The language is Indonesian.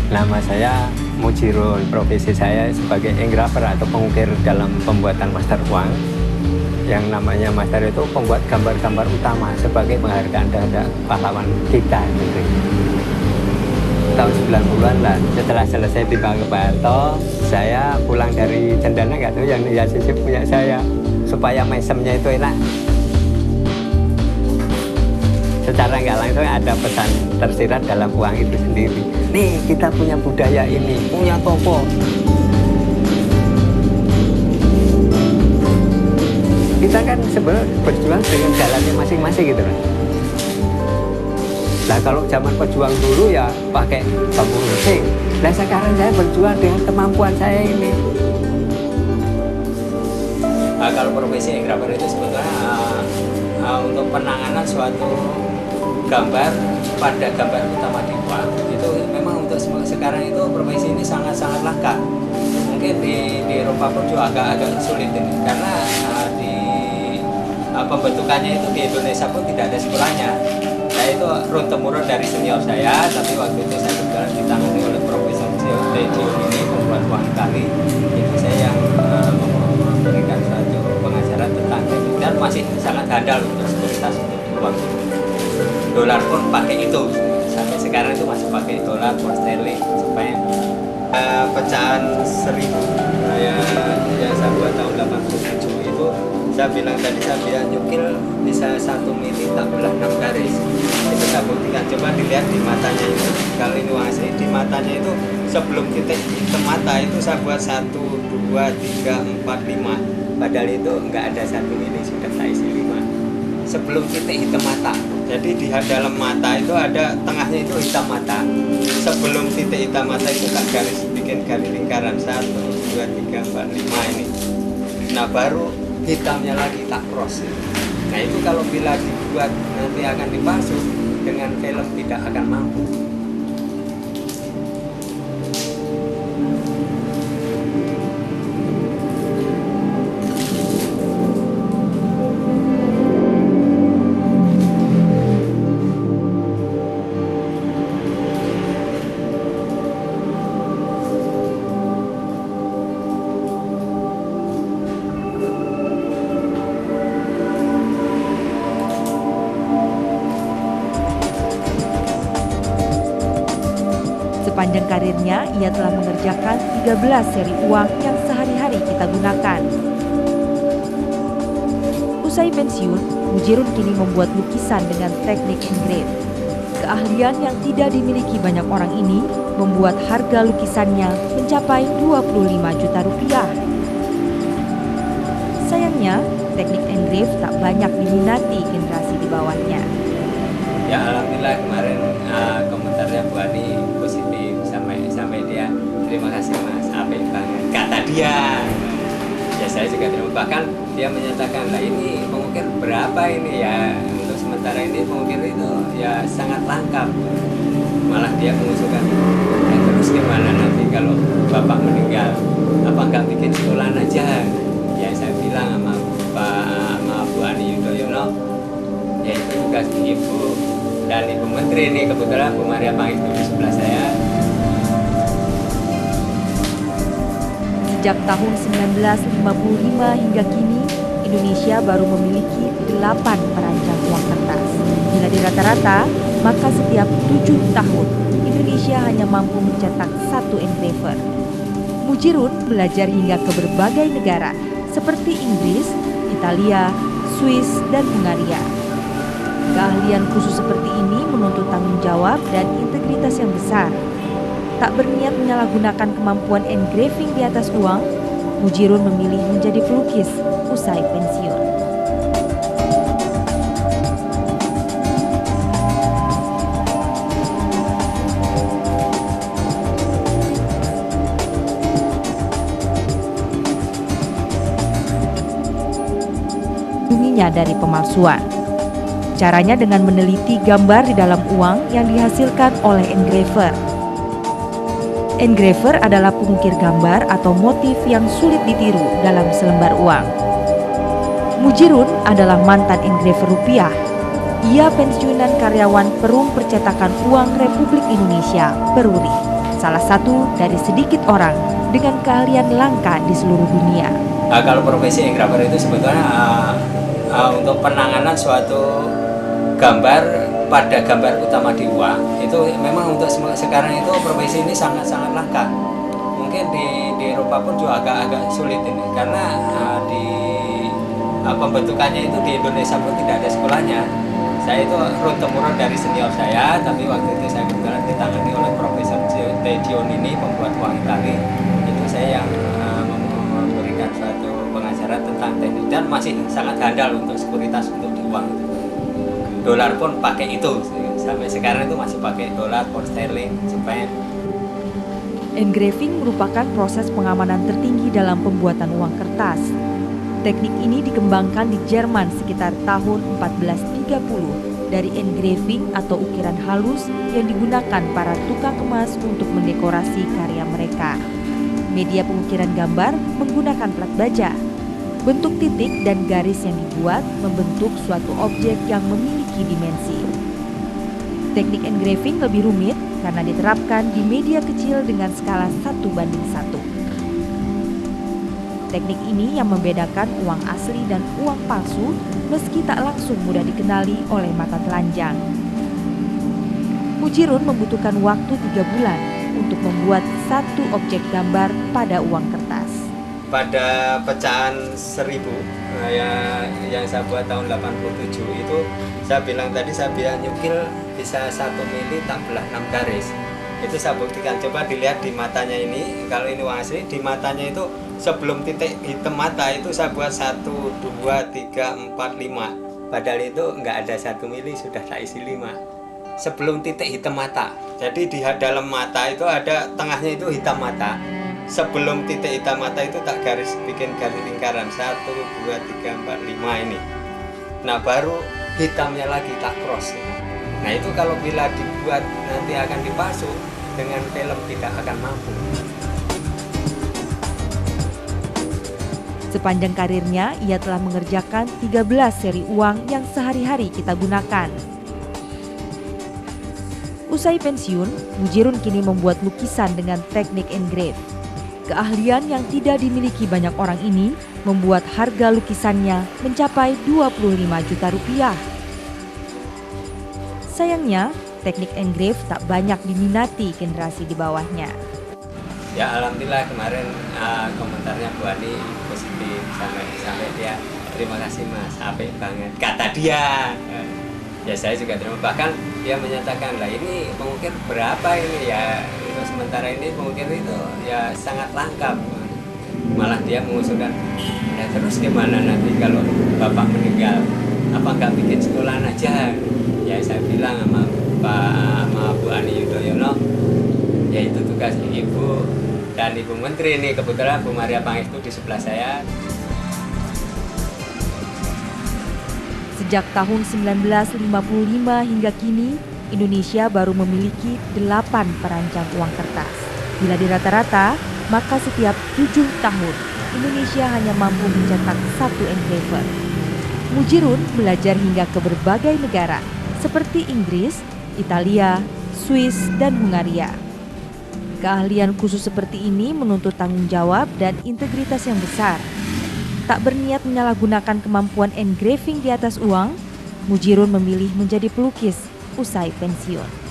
Nama saya Mujirun, profesi saya sebagai engraver atau pengukir dalam pembuatan master uang. Yang namanya master itu pembuat gambar-gambar utama sebagai penghargaan terhadap pahlawan kita gitu. Tahun 90-an lah, setelah selesai timbang ke Pak Harto, saya pulang dari Cendana, nggak tahu yang sisip punya saya, supaya mesemnya itu enak. Secara nggak langsung ada pesan tersirat dalam uang itu sendiri. Nih, kita punya budaya ini, punya toko. Kita kan sebenarnya berjuang dengan jalannya masing-masing gitu loh. Nah kalau zaman pejuang dulu ya pakai bambu rusing. Nah sekarang saya berjuang dengan kemampuan saya ini. Kalau profesi engraver itu sebetulnya untuk penanganan suatu gambar pada gambar utama di uang itu memang untuk sekarang itu profesi ini sangat-sangat langka. Mungkin di Eropa pun juga agak sulit ini karena di pembentukannya itu di Indonesia pun tidak ada sekolahnya. Nah itu run temurun dari senior saya, tapi waktu itu saya kebetulan ditangani oleh Profesor Tejion ini pembuat uang Itali. Itu saya yang memberikan suatu pengajaran tentang itu dan masih sangat handal untuk sekuritas untuk uang. Dolar pun pakai itu, sampai sekarang itu masih pakai dolar, pound sterling supaya pecahan 1000 yang saya buat tahun 87 itu saya bilang tadi saya bilang nyukil bisa 1 mili tak belah 6 garis itu saya buktikan, coba dilihat di matanya itu kalau ini uang asli di matanya itu sebelum titik hitam mata itu saya buat 1, 2, 3, 4, 5 padahal itu enggak ada 1 mili sudah saya isi 5 sebelum titik hitam mata. Jadi di dalam mata itu ada tengahnya itu hitam mata. Sebelum titik hitam mata itu tak garis bikin garis lingkaran 1, 2, 3, 4, 5 ini. Nah baru hitamnya lagi tak cross. Nah itu kalau bila dibuat nanti akan dipalsu dengan film tidak akan mampu. Sepanjang karirnya, ia telah mengerjakan 13 seri uang yang sehari-hari kita gunakan. Usai pensiun, Mujirun kini membuat lukisan dengan teknik engrave. Keahlian yang tidak dimiliki banyak orang ini membuat harga lukisannya mencapai 25 juta rupiah. Sayangnya, teknik engrave tak banyak diminati generasi di bawahnya. Ya alhamdulillah kemarin komentarnya Bu Ani positif sampai dia terima kasih Mas apik banget kata dia. Ya saya juga terima, bahkan dia menyatakan lah ini pengukir berapa ini ya untuk sementara ini pengukir itu ya sangat langka. Malah dia mengusulkan terus gimana nanti kalau Bapak meninggal apa nggak bikin sekolahan aja. Ya saya bilang sama Bu Ani Yudhoyono ya itu tugas Ibu dan Ibu Menteri ini kebetulan Bu Maria Pangestu di sebelah saya. Sejak tahun 1955 hingga kini, Indonesia baru memiliki 8 perancang uang kertas. Bila dirata-rata, maka setiap 7 tahun, Indonesia hanya mampu mencetak 1 engraver. Mujirun belajar hingga ke berbagai negara, seperti Inggris, Italia, Swiss, dan Hungaria. Keahlian khusus seperti ini menuntut tanggung jawab dan integritas yang besar. Tak berniat menyalahgunakan kemampuan engraving di atas uang, Mujirun memilih menjadi pelukis usai pensiun. Lindunginya dari pemalsuan. Caranya dengan meneliti gambar di dalam uang yang dihasilkan oleh engraver. Engraver adalah pengukir gambar atau motif yang sulit ditiru dalam selembar uang. Mujirun adalah mantan engraver rupiah. Ia pensiunan karyawan Perum Percetakan Uang Republik Indonesia, Peruri. salah satu dari sedikit orang dengan keahlian langka di seluruh dunia. Kalau profesi engraver itu sebetulnya untuk penanganan suatu gambar pada gambar utama di uang itu memang untuk sekarang itu profesi ini sangat-sangat langka. Mungkin di Eropa pun juga agak sulit ini karena di pembentukannya itu di Indonesia pun tidak ada sekolahnya. Saya itu turun-temurun dari senior saya, tapi waktu itu saya kebetulan ditangani oleh Profesor Dionini, pembuat uang Itali. Itu saya yang memberikan suatu pengajaran tentang teknik dan masih sangat handal untuk sekuritas untuk di uang. Dolar pun pakai itu, sampai sekarang itu masih pakai dolar, pound sterling, Jepang. Engraving merupakan proses pengamanan tertinggi dalam pembuatan uang kertas. Teknik ini dikembangkan di Jerman sekitar tahun 1430 dari engraving atau ukiran halus yang digunakan para tukang emas untuk mendekorasi karya mereka. Media pengukiran gambar menggunakan plat baja. Bentuk titik dan garis yang dibuat membentuk suatu objek yang memiliki dimensi. Teknik engraving lebih rumit karena diterapkan di media kecil dengan skala 1:1. Teknik ini yang membedakan uang asli dan uang palsu meski tak langsung mudah dikenali oleh mata telanjang. Mujirun membutuhkan waktu 3 bulan untuk membuat satu objek gambar pada uang kertas. Pada pecahan 1000 yang saya buat tahun 87 itu saya bilang nyukil bisa 1 mili tak belah 6 garis. Itu saya buktikan, coba dilihat di matanya ini, kalau ini uang asli, di matanya itu sebelum titik hitam mata itu saya buat 1, 2, 3, 4, 5. Padahal itu nggak ada 1 mili, sudah tak isi 5. Sebelum titik hitam mata, jadi di dalam mata itu ada tengahnya itu hitam mata. Sebelum titik hitam mata itu tak bikin garis lingkaran 1, 2, 3, 4, 5 ini. Nah baru hitamnya lagi tak cross. Nah itu kalau bila dibuat nanti akan dipalsu dengan film tidak akan mampu. Sepanjang karirnya, ia telah mengerjakan 13 seri uang yang sehari-hari kita gunakan. Usai pensiun, Mujirun kini membuat lukisan dengan teknik engrave. Keahlian yang tidak dimiliki banyak orang ini membuat harga lukisannya mencapai 25 juta rupiah. Sayangnya, teknik engrave tak banyak diminati generasi di bawahnya. Ya alhamdulillah kemarin komentarnya Bu Ani positif sampai dia terima kasih Mas, apik banget kata dia. Ya saya juga terima, bahkan dia menyatakan lah ini mengukir berapa ini ya, itu sementara ini mengukir itu ya sangat langka. Malah dia mengusulkan ya terus gimana nanti kalau Bapak meninggal, apa nggak bikin sekolah aja? Ya saya bilang sama Bu Ani Yudhoyono, ya itu tugas Ibu dan Ibu Menteri ini, kebetulan Bu Maria Pangestu di sebelah saya. Sejak tahun 1955 hingga kini, Indonesia baru memiliki 8 perancang uang kertas. Bila dirata-rata, maka setiap 7 tahun, Indonesia hanya mampu mencetak 1 engraver. Mujirun belajar hingga ke berbagai negara, seperti Inggris, Italia, Swiss, dan Hungaria. Keahlian khusus seperti ini menuntut tanggung jawab dan integritas yang besar. Tak berniat menyalahgunakan kemampuan engraving di atas uang, Mujirun memilih menjadi pelukis usai pensiun.